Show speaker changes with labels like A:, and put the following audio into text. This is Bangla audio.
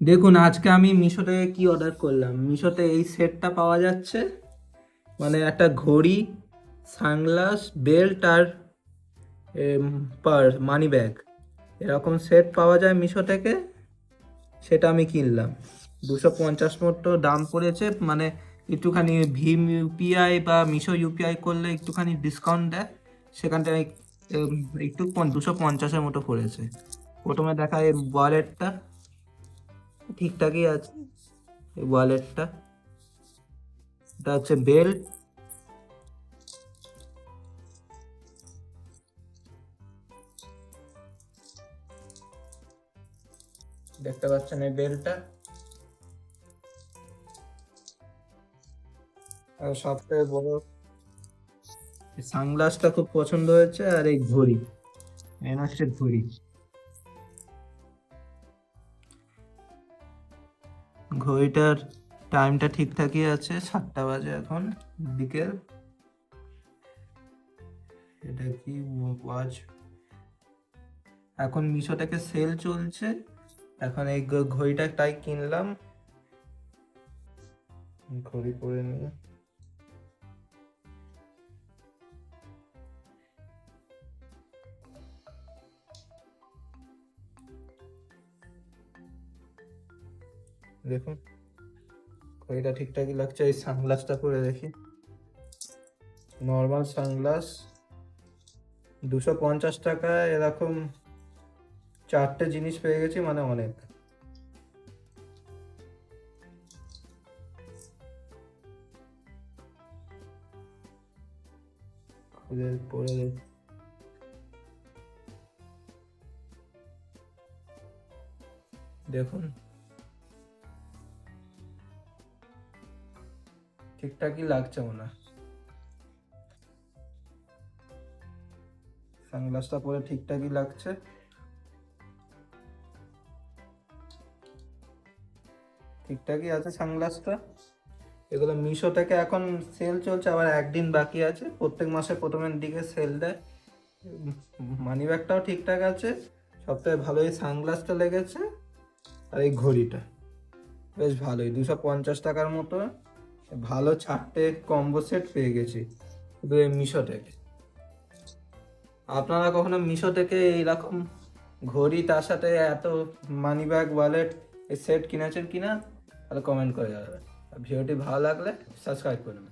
A: দেখুন, আজকে আমি মিশো থেকে কি অর্ডার করলাম। মিশোতে এই সেটটা পাওয়া যাচ্ছে, মানে একটা ঘড়ি, সানগ্লাস, বেল্ট আর পার্স, মানি ব্যাগ, এরকম সেট পাওয়া যায় মিশো থেকে। সেটা আমি কিনলাম। 250 মতো দাম পড়েছে, মানে একটুখানি ভীম ইউপিআই বা মিশো ইউপিআই করলে একটুখানি ডিসকাউন্ট দেয়। সেখান থেকে উম, একটু 250-এর মতো পড়েছে। প্রথমে দেখা এই ওয়ালেটটা ঠিকঠাকই আছে। এই ওয়ালেটটা, এটা হচ্ছে বেল্ট। দেখতে পাচ্ছেন এই বেল্টটা। আর সবথেকে বড়, এই সানগ্লাসটা খুব পছন্দ হয়েছে। আর এই ঘড়ি, এই হচ্ছে ঘড়ি। ঘড়িটার টাইমটা ঠিকঠাকই আছে, 7টা বাজে এখন, বিকেল। এটা কি ওয়াচ? এখন মিশো থেকে সেল চলছে। এখন এই ঘড়িটা তাই কিনলাম। ঘড়ি পরে নিয়ে দেখুন, ঘড়িটা ঠিকঠাকই লাগছে। এই সানগ্লাসটা পরে দেখি। নর্মাল সানগ্লাস 250 টাকায় এরকম 4টে জিনিস পেয়ে গেছি, মানে অনেক। খুলে পরে দেখুন, ঠিকঠাকই লাগছে মনে হয়। সানগ্লাসটা পরে ঠিকঠাকই লাগছে। ঠিকঠাকই আছে সানগ্লাসটা। এগুলো মিশো থেকে এখন সেল চলছে, আবার একদিন বাকি আছে। প্রত্যেক মাসে প্রথমের দিকে সেল দেয়। মানি ব্যাগটাও ঠিকঠাক আছে। সবথেকে ভালো এই সানগ্লাসটা লেগেছে। আর এই ঘড়িটা বেশ ভালোই, 250 টাকার মতো ভালো 4টে কম্বো সেট পেয়ে গেছি শুধু এই মিশো থেকে। আপনারা কখনো মিশো থেকে এইরকম ঘড়ি, তার সাথে এত মানি ব্যাগ, ওয়ালেট, এই সেট কিনেছেন কিনা? তাহলে কমেন্ট করে যাবেন। আর ভিডিওটি ভালো লাগলে সাবস্ক্রাইব করুন।